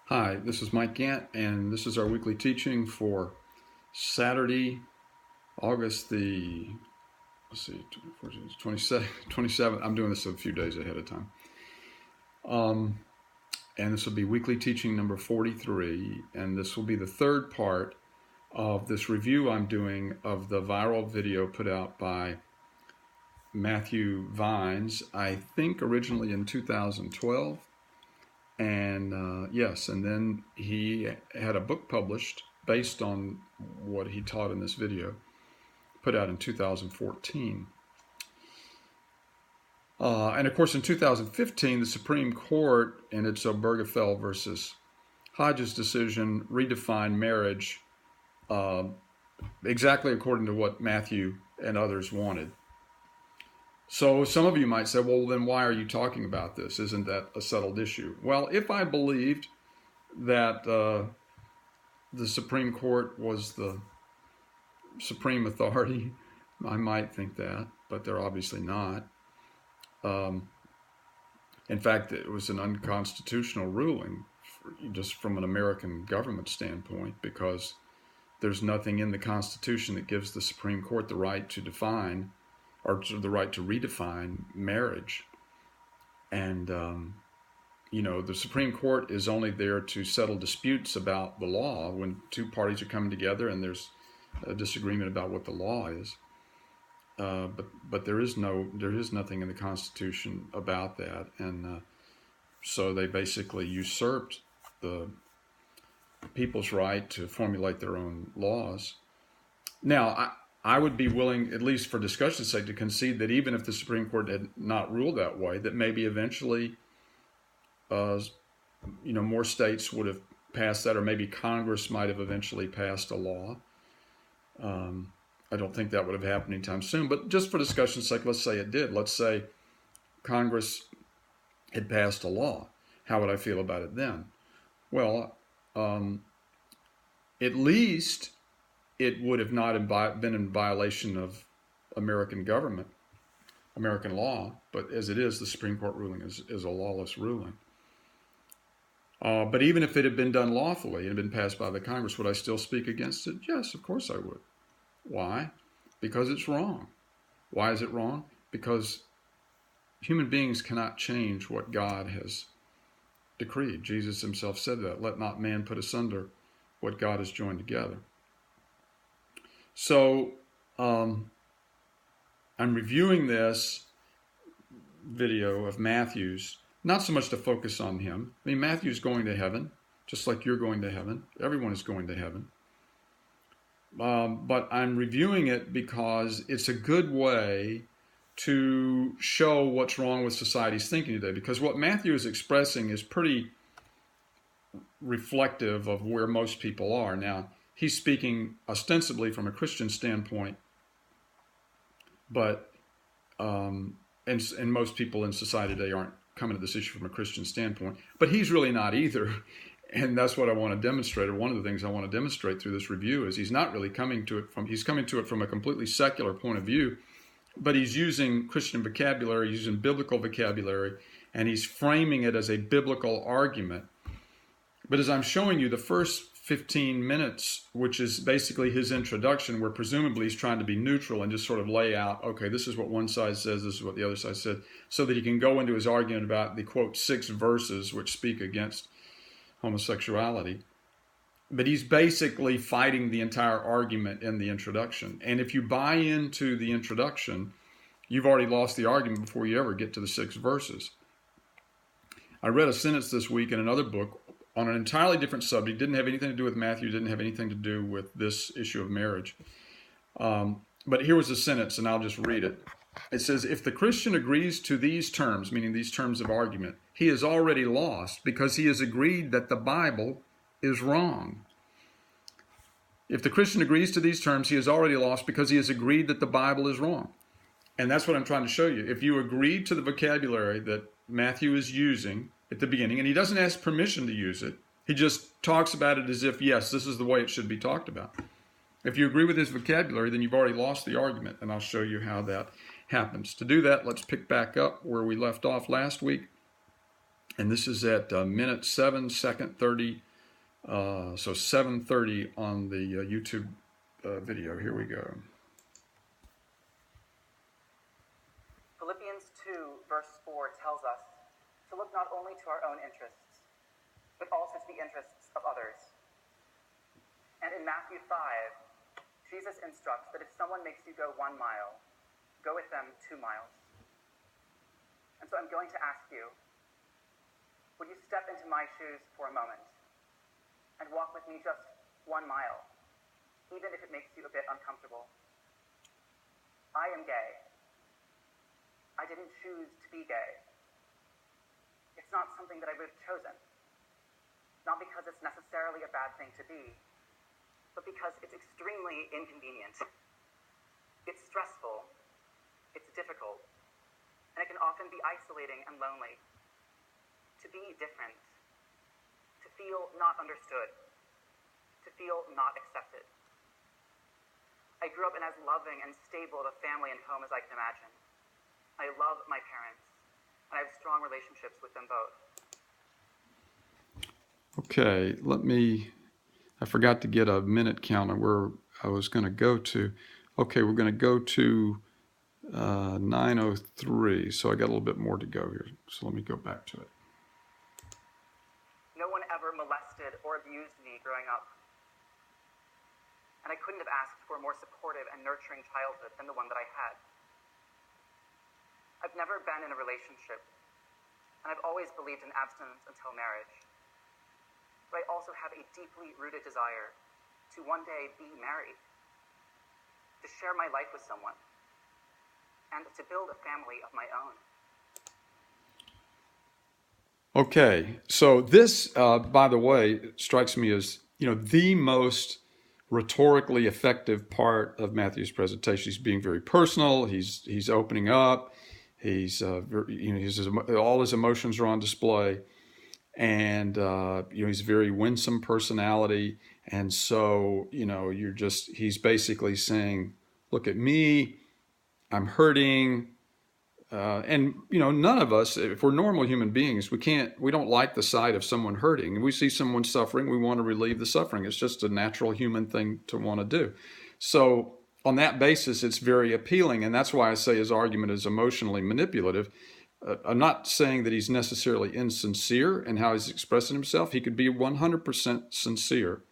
Hi, this is Mike Gant, and this is our weekly teaching for Saturday, August the, 27th. I'm doing this a few days ahead of time. And this will be weekly teaching number 43, and this will be the third part of this review I'm doing of the viral video put out by Matthew Vines, I think originally in 2012. And yes, and then he had a book published based on what he taught in this video, put out in 2014. And of course, in 2015, the Supreme Court, in its Obergefell versus Hodges decision, redefined marriage exactly according to what Matthew and others wanted. So some of you might say, well, then why are you talking about this? Isn't that a settled issue? Well, if I believed that the Supreme Court was the supreme authority, I might think that, but they're obviously not. In fact, it was an unconstitutional ruling, just from an American government standpoint, because there's nothing in the Constitution that gives the Supreme Court the right to define or the right to redefine marriage. And, the Supreme Court is only there to settle disputes about the law when two parties are coming together and there's a disagreement about what the law is. But there is nothing in the Constitution about that. And so they basically usurped the people's right to formulate their own laws. Now, I would be willing, at least for discussion's sake, to concede that even if the Supreme Court had not ruled that way, that maybe eventually, more states would have passed that, or maybe Congress might have eventually passed a law. I don't think that would have happened anytime soon, but just for discussion's sake, let's say it did. Let's say Congress had passed a law. How would I feel about it then? Well, at least it would have not been in violation of American government, American law, but as it is, the Supreme Court ruling is a lawless ruling. But even if it had been done lawfully and had been passed by the Congress, would I still speak against it? Yes, of course I would. Why? Because it's wrong. Why is it wrong? Because human beings cannot change what God has decreed. Jesus himself said that. Let not man put asunder what God has joined together. So I'm reviewing this video of Matthew's, not so much to focus on him. I mean, Matthew's going to heaven, just like you're going to heaven. Everyone is going to heaven. But I'm reviewing it because it's a good way to show what's wrong with society's thinking today. Because what Matthew is expressing is pretty reflective of where most people are. Now, he's speaking ostensibly from a Christian standpoint, but and most people in society today aren't coming to this issue from a Christian standpoint. But he's really not either. And that's what I want to demonstrate, or one of the things I want to demonstrate through this review is he's not really coming to it from a completely secular point of view, but he's using Christian vocabulary, using biblical vocabulary, and he's framing it as a biblical argument. But as I'm showing you, the first 15 minutes, which is basically his introduction, where presumably he's trying to be neutral and just sort of lay out, okay, this is what one side says, this is what the other side said, so that he can go into his argument about the, quote, 6 verses which speak against homosexuality. But he's basically fighting the entire argument in the introduction. And if you buy into the introduction, you've already lost the argument before you ever get to the 6 verses. I read a sentence this week in another book on an entirely different subject. Didn't have anything to do with Matthew, didn't have anything to do with this issue of marriage. But here was a sentence, and I'll just read it. It says, if the Christian agrees to these terms, meaning these terms of argument, he is already lost because he has agreed that the Bible is wrong. If the Christian agrees to these terms, he is already lost because he has agreed that the Bible is wrong. And that's what I'm trying to show you. If you agree to the vocabulary that Matthew is using at the beginning, and he doesn't ask permission to use it, he just talks about it as if, yes, this is the way it should be talked about. If you agree with his vocabulary, then you've already lost the argument, and I'll show you how that happens. To do that, let's pick back up where we left off last week. And this is at minute 7, second 30. So 7:30 on the YouTube video. Here we go. Philippians 2, verse 4 tells us to look not only to our own interests, but also to the interests of others. And in Matthew 5, Jesus instructs that if someone makes you go 1 mile, go with them 2 miles. And so I'm going to ask you, would you step into my shoes for a moment and walk with me just 1 mile, even if it makes you a bit uncomfortable? I am gay. I didn't choose to be gay. It's not something that I would have chosen. Not because it's necessarily a bad thing to be, but because it's extremely inconvenient. It's stressful. It's difficult. And it can often be isolating and lonely. To be different. To feel not understood. To feel not accepted. I grew up in as loving and stable of a family and home as I can imagine. I love my parents, and I have strong relationships with them both. Okay, I forgot to get a minute count on where I was going to go to. Okay, we're going to go to 9:03, so I got a little bit more to go here. So let me go back to it. No one ever molested or abused me growing up. And I couldn't have asked for a more supportive and nurturing childhood than the one that I had. I've never been in a relationship, and I've always believed in abstinence until marriage. But I also have a deeply rooted desire to one day be married, to share my life with someone, and to build a family of my own. Okay, so this, by the way, strikes me as the most rhetorically effective part of Matthew's presentation. He's being very personal. He's opening up. He's all his emotions are on display, and he's a very winsome personality. And so he's basically saying, "Look at me, I'm hurting." And none of us, if we're normal human beings, we don't like the sight of someone hurting. We see someone suffering, we want to relieve the suffering. It's just a natural human thing to want to do. So on that basis, it's very appealing, and that's why I say his argument is emotionally manipulative. I'm not saying that he's necessarily insincere in how he's expressing himself. He could be 100% sincere.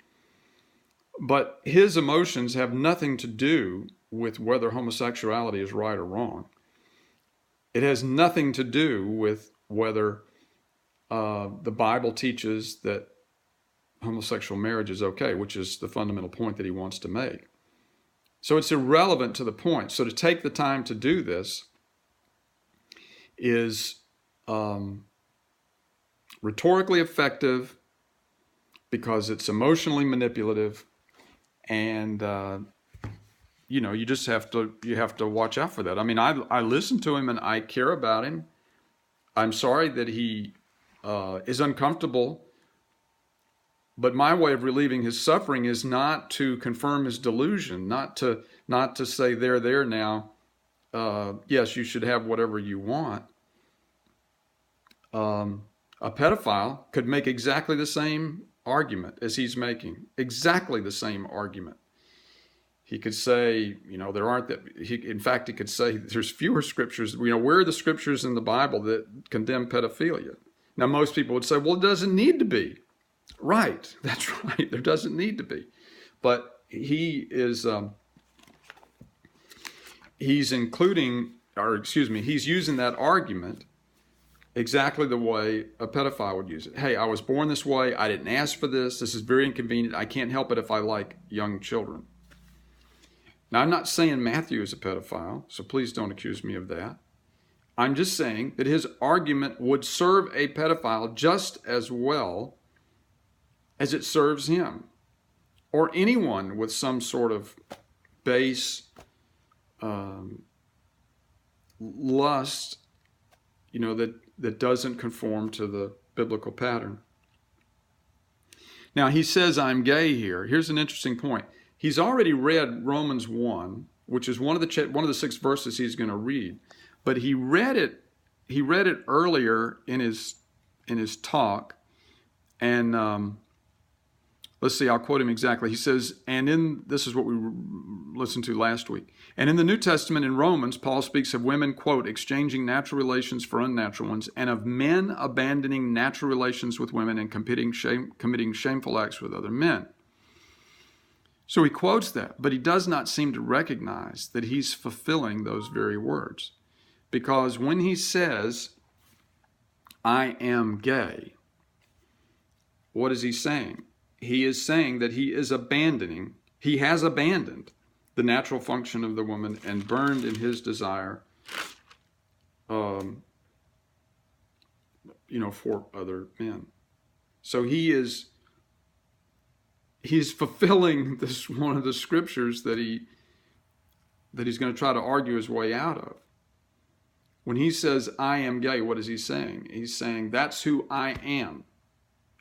But his emotions have nothing to do with whether homosexuality is right or wrong. It has nothing to do with whether the Bible teaches that homosexual marriage is okay, which is the fundamental point that he wants to make. So it's irrelevant to the point. So to take the time to do this is rhetorically effective because it's emotionally manipulative, and you just have to watch out for that. I mean, I listen to him and I care about him. I'm sorry that he is uncomfortable, but my way of relieving his suffering is not to confirm his delusion, not to say there now. Yes, you should have whatever you want. A pedophile could make exactly the same argument as he's making, exactly the same argument. He could say, there aren't that. In fact, he could say there's fewer scriptures. Where are the scriptures in the Bible that condemn pedophilia? Now, most people would say, well, it doesn't need to be. Right, that's right. There doesn't need to be. But he is, he's using that argument exactly the way a pedophile would use it. Hey, I was born this way. I didn't ask for this. This is very inconvenient. I can't help it if I like young children. Now, I'm not saying Matthew is a pedophile, so please don't accuse me of that. I'm just saying that his argument would serve a pedophile just as well as it serves him, or anyone with some sort of base lust, that doesn't conform to the biblical pattern. Now, he says, I'm gay here. Here's an interesting point. He's already read Romans 1, which is one of the 6 verses he's going to read. But he read it earlier in his talk. And let's see, I'll quote him exactly. He says, this is what we listened to last week. And in the New Testament in Romans, Paul speaks of women, quote, exchanging natural relations for unnatural ones, and of men abandoning natural relations with women and committing shameful acts with other men. So he quotes that, but he does not seem to recognize that he's fulfilling those very words. Because when he says, I am gay, what is he saying? He is saying that he has abandoned the natural function of the woman and burned in his desire, for other men. So he's fulfilling this one of the scriptures that he's going to try to argue his way out of. When he says, I am gay, what is he saying? He's saying, that's who I am.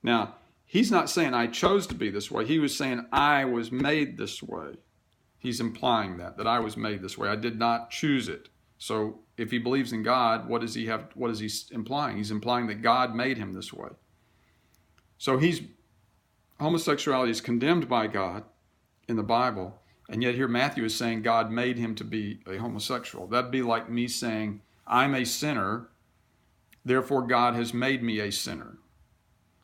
Now, he's not saying I chose to be this way. He was saying I was made this way. He's implying that I was made this way. I did not choose it. So if he believes in God, what is he implying? He's implying that God made him this way. So homosexuality is condemned by God in the Bible, and yet here Matthew is saying God made him to be a homosexual. That'd be like me saying, I'm a sinner, therefore God has made me a sinner.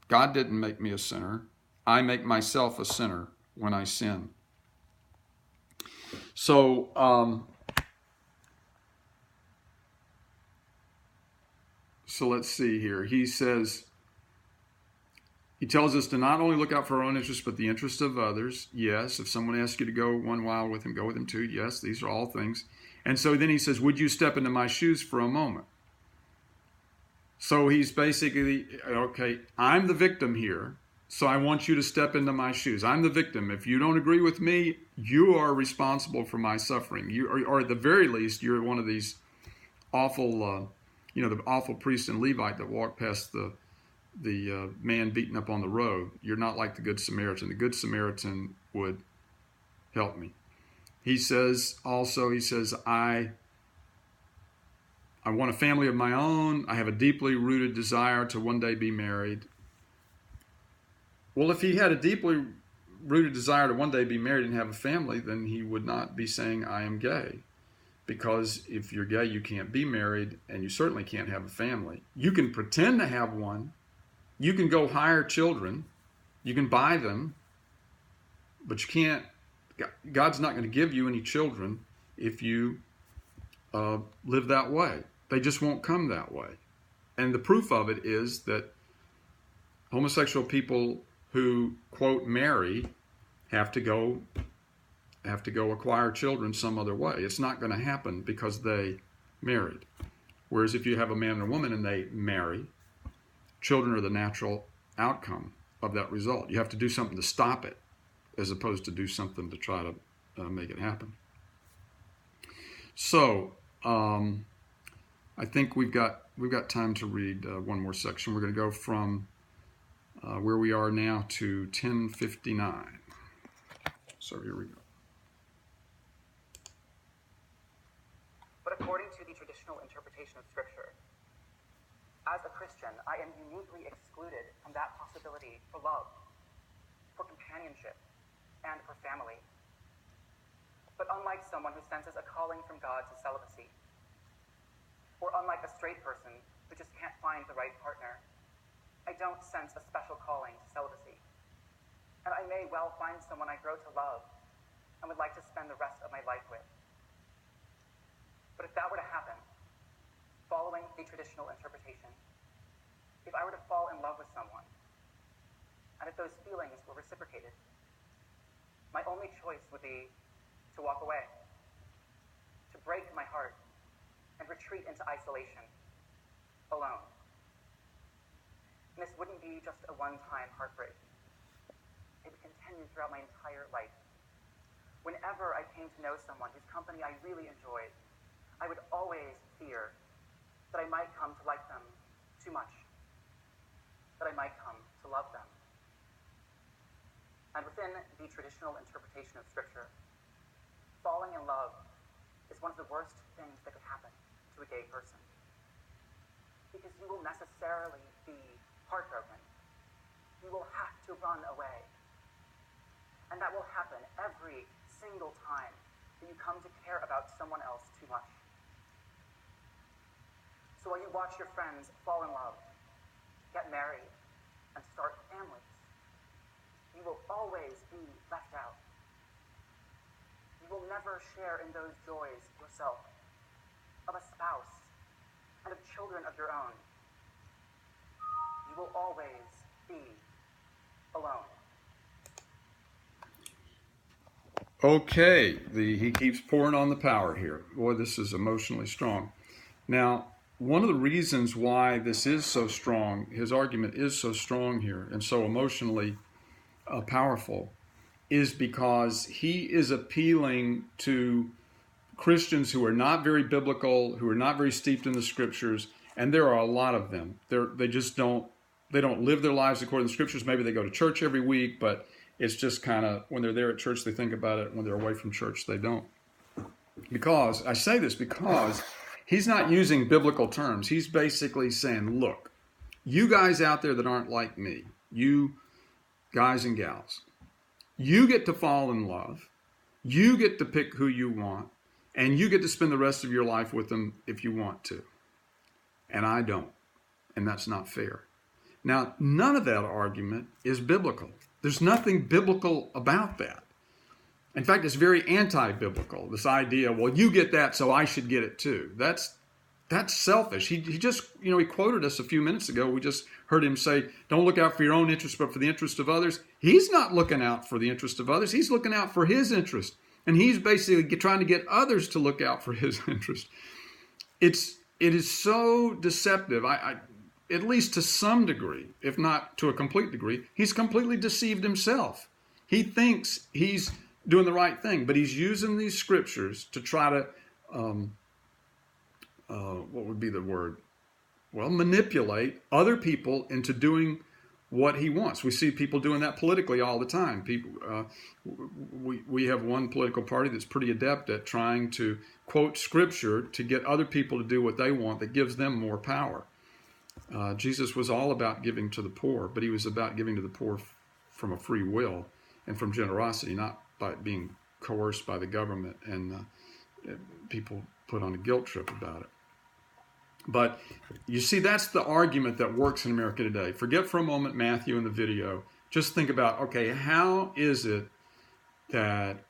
God didn't make me a sinner. I make myself a sinner when I sin. So, let's see here. He tells us to not only look out for our own interests, but the interests of others. Yes, if someone asks you to go 1 mile with him, go with him too. Yes, these are all things. And so then he says, would you step into my shoes for a moment? So he's basically, okay, I'm the victim here, so I want you to step into my shoes. I'm the victim. If you don't agree with me, you are responsible for my suffering. Or at the very least, you're one of these awful, the awful priest and Levite that walked past the man beaten up on the road. You're not like the Good Samaritan. The Good Samaritan would help me. He says, I want a family of my own. I have a deeply rooted desire to one day be married. Well, if he had a deeply rooted desire to one day be married and have a family, then he would not be saying, I am gay. Because if you're gay, you can't be married, and you certainly can't have a family. You can pretend to have one. You can go hire children. You can buy them. But you can't. God's not going to give you any children if you live that way. They just won't come that way. And the proof of it is that homosexual people who, quote, marry have to go acquire children some other way. It's not going to happen because they married. Whereas if you have a man and a woman and they marry, children are the natural outcome of that result. You have to do something to stop it as opposed to do something to try to make it happen. So, I think we've got time to read one more section. We're going to go from where we are now to 10:59. So here we go. But according to the traditional interpretation of Scripture, as a Christian, I am uniquely excluded from that possibility for love, for companionship, and for family. But unlike someone who senses a calling from God to celibacy, or unlike a straight person who just can't find the right partner, I don't sense a special calling to celibacy. And I may well find someone I grow to love and would like to spend the rest of my life with. But if that were to happen, following the traditional interpretation, if I were to fall in love with someone, and if those feelings were reciprocated, my only choice would be to walk away, to break my heart, and retreat into isolation, alone. And this wouldn't be just a one-time heartbreak. It would continue throughout my entire life. Whenever I came to know someone whose company I really enjoyed, I would always fear that I might come to like them too much, that I might come to love them. And within the traditional interpretation of Scripture, falling in love is one of the worst things that could happen to a gay person. Because you will necessarily be heartbroken. You will have to run away. And that will happen every single time that you come to care about someone else too much. So while you watch your friends fall in love, get married, and start families, you will always be left out. You will never share in those joys yourself, of a spouse, and of children of your own. You will always be alone. Okay, he keeps pouring on the power here. Boy, this is emotionally strong. Now, one of the reasons why this is so strong, his argument is so strong here and so emotionally powerful, is because he is appealing to Christians who are not very biblical, who are not very steeped in the scriptures, and there are a lot of them. They don't live their lives according to the scriptures. Maybe they go to church every week, but it's just kind of, when they're there at church, they think about it. When they're away from church, they don't. Because, I say this because he's not using biblical terms. He's basically saying, look, you guys out there that aren't like me, you guys and gals, you get to fall in love. You get to pick who you want. And you get to spend the rest of your life with them if you want to. And I don't. And that's not fair. Now, none of that argument is biblical. There's nothing biblical about that. In fact, it's very anti-biblical, this idea, well, you get that, so I should get it too. That's selfish. He just, he quoted us a few minutes ago. We just heard him say, don't look out for your own interest, but for the interest of others. He's not looking out for the interest of others. He's looking out for his interest. And he's basically trying to get others to look out for his interest. It is so deceptive. At least to some degree, if not to a complete degree, he's completely deceived himself. He thinks he's doing the right thing, but he's using these scriptures to try to, what would be the word? Well, manipulate other people into doing what he wants. We see people doing that politically all the time. We have one political party that's pretty adept at trying to quote scripture to get other people to do what they want that gives them more power. Jesus was all about giving to the poor, but he was about giving to the poor from a free will and from generosity, not by being coerced by the government and people put on a guilt trip about it. But you see, that's the argument that works in America today. Forget for a moment Matthew and the video. Just think about, okay, how is it that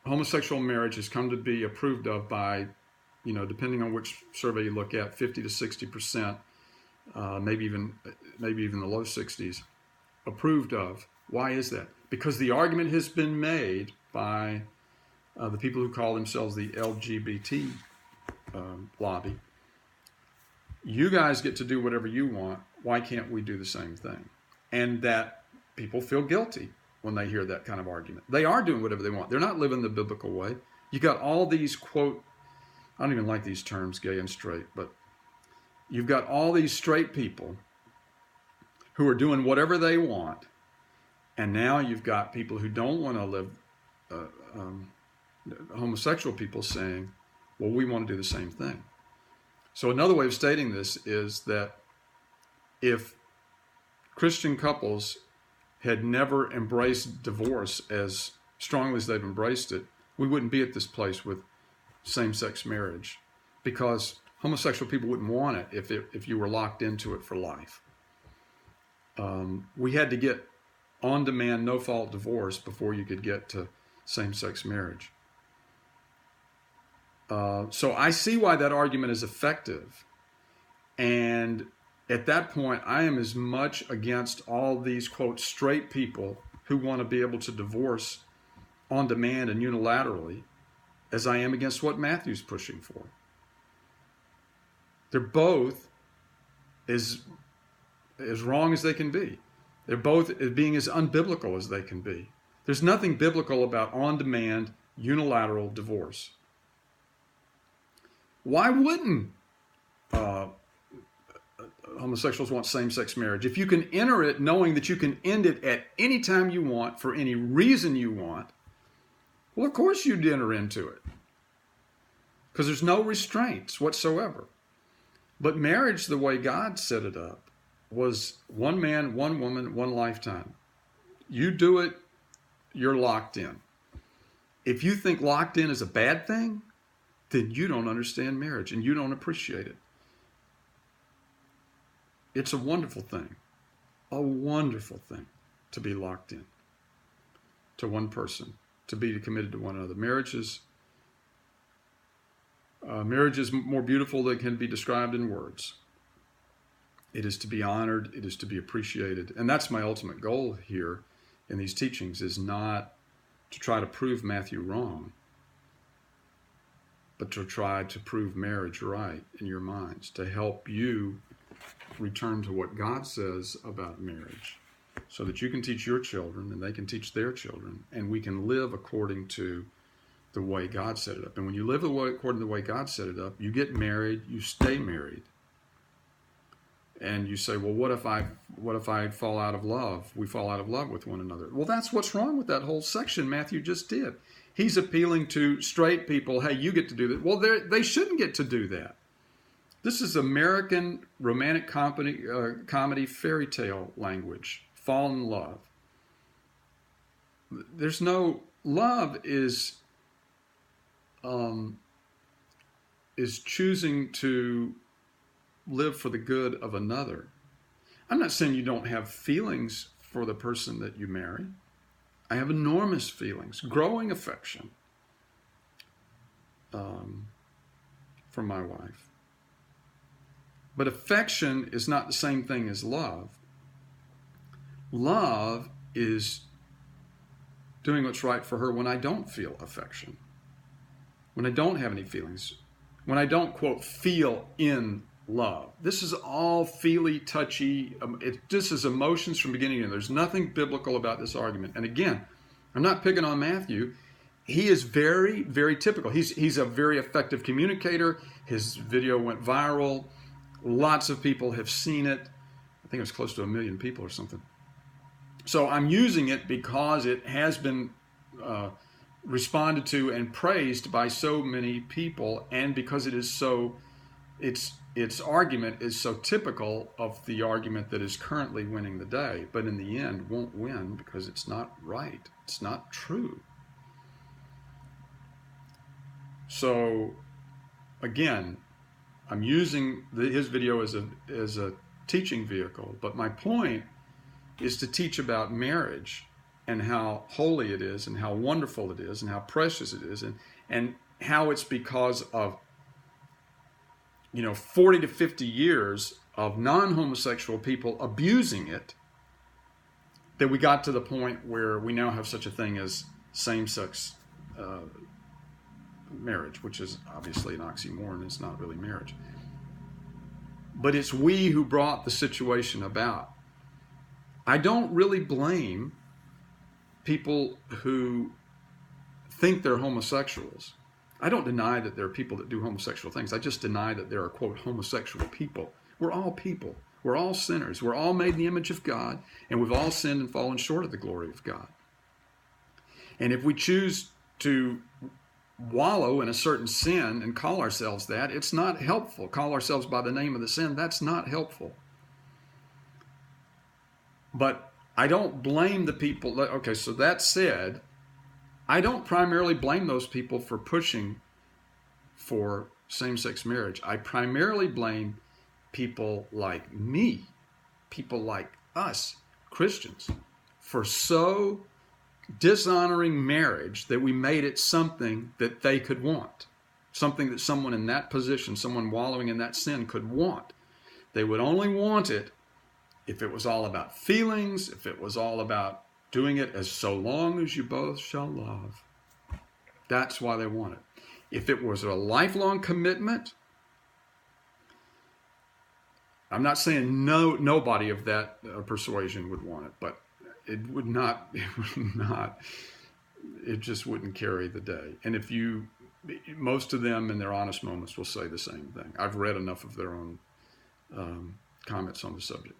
homosexual marriage has come to be approved of by, depending on which survey you look at, 50 to 60%, maybe even the low 60s, approved of. Why is that? Because the argument has been made by the people who call themselves the LGBT lobby. You guys get to do whatever you want. Why can't we do the same thing? And that people feel guilty when they hear that kind of argument. They are doing whatever they want. They're not living the biblical way. You got all these, quote, I don't even like these terms, gay and straight, but you've got all these straight people who are doing whatever they want. And now you've got people who don't want to live, homosexual people saying, well, we want to do the same thing. So another way of stating this is that if Christian couples had never embraced divorce as strongly as they've embraced it, we wouldn't be at this place with same-sex marriage, because homosexual people wouldn't want it if you were locked into it for life. We had to get on-demand, no-fault divorce before you could get to same-sex marriage. So I see why that argument is effective. And at that point, I am as much against all these, quote, straight people who want to be able to divorce on demand and unilaterally as I am against what Matthew's pushing for. They're both as wrong as they can be. They're both being as unbiblical as they can be. There's nothing biblical about on-demand, unilateral divorce. Why wouldn't homosexuals want same-sex marriage? If you can enter it knowing that you can end it at any time you want, for any reason you want, well, of course you'd enter into it, because there's no restraints whatsoever. But marriage, the way God set it up, was one man, one woman, one lifetime. You do it, you're locked in. If you think locked in is a bad thing, then you don't understand marriage and you don't appreciate it. It's a wonderful thing to be locked in to one person, to be committed to one another. Marriage is more beautiful than can be described in words. It is to be honored. It is to be appreciated. And that's my ultimate goal here in these teachings, is not to try to prove Matthew wrong, but to try to prove marriage right in your minds, to help you return to what God says about marriage, so that you can teach your children and they can teach their children, and we can live according to the way God set it up. And when you live according to the way God set it up, you get married, you stay married. And you say, well, what if I fall out of love? We fall out of love with one another. Well, that's what's wrong with that whole section Matthew just did. He's appealing to straight people. Hey, you get to do that. Well, they shouldn't get to do that. This is American romantic comedy fairy tale language. Fall in love. There's no love is choosing to live for the good of another. I'm not saying you don't have feelings for the person that you marry. I have enormous feelings, growing affection for my wife. But affection is not the same thing as love. Love is doing what's right for her when I don't feel affection, when I don't have any feelings, when I don't, quote, feel in love. This is all feely, touchy. This is emotions from beginning to end. There's nothing biblical about this argument. And again, I'm not picking on Matthew. He is very, very typical. He's a very effective communicator. His video went viral. Lots of people have seen it. I think it was close to 1 million people or something. So I'm using it because it has been responded to and praised by so many people, and because it is so, its argument is so typical of the argument that is currently winning the day, but in the end won't win because it's not right. It's not true. So again, I'm using his video as a teaching vehicle, but my point is to teach about marriage and how holy it is and how wonderful it is and how precious it is, and how it's because of 40 to 50 years of non-homosexual people abusing it that we got to the point where we now have such a thing as same-sex marriage, which is obviously an oxymoron. It's not really marriage. But it's we who brought the situation about. I don't really blame people who think they're homosexuals. I don't deny that there are people that do homosexual things. I just deny that there are, quote, homosexual people. We're all people. We're all sinners. We're all made in the image of God, and we've all sinned and fallen short of the glory of God. And if we choose to wallow in a certain sin and call ourselves that, it's not helpful. Call ourselves by the name of the sin, that's not helpful. But I don't blame the people. Okay, so that said, I don't primarily blame those people for pushing for same-sex marriage. I primarily blame people like me, people like us, Christians, for so dishonoring marriage that we made it something that they could want, something that someone in that position, someone wallowing in that sin could want. They would only want it if it was all about feelings, if it was all about doing it as so long as you both shall love. That's why they want it. If it was a lifelong commitment, I'm not saying nobody of that persuasion would want it, but it just wouldn't carry the day. And most of them in their honest moments will say the same thing. I've read enough of their own comments on the subject.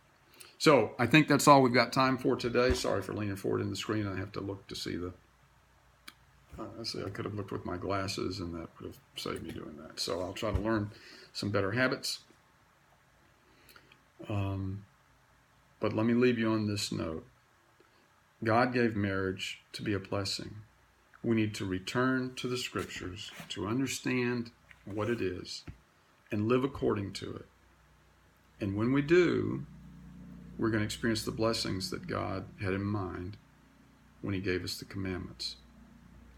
So I think that's all we've got time for today. Sorry for leaning forward in the screen. I have to look to see I could have looked with my glasses, and that would have saved me doing that. So I'll try to learn some better habits. But let me leave you on this note. God gave marriage to be a blessing. We need to return to the scriptures to understand what it is and live according to it. And when we do, we're going to experience the blessings that God had in mind when he gave us the commandments.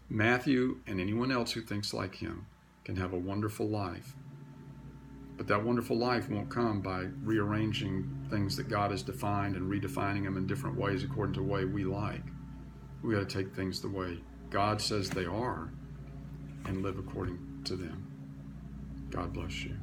Matthew and anyone else who thinks like him can have a wonderful life. But that wonderful life won't come by rearranging things that God has defined and redefining them in different ways according to the way we like. We got to take things the way God says they are and live according to them. God bless you.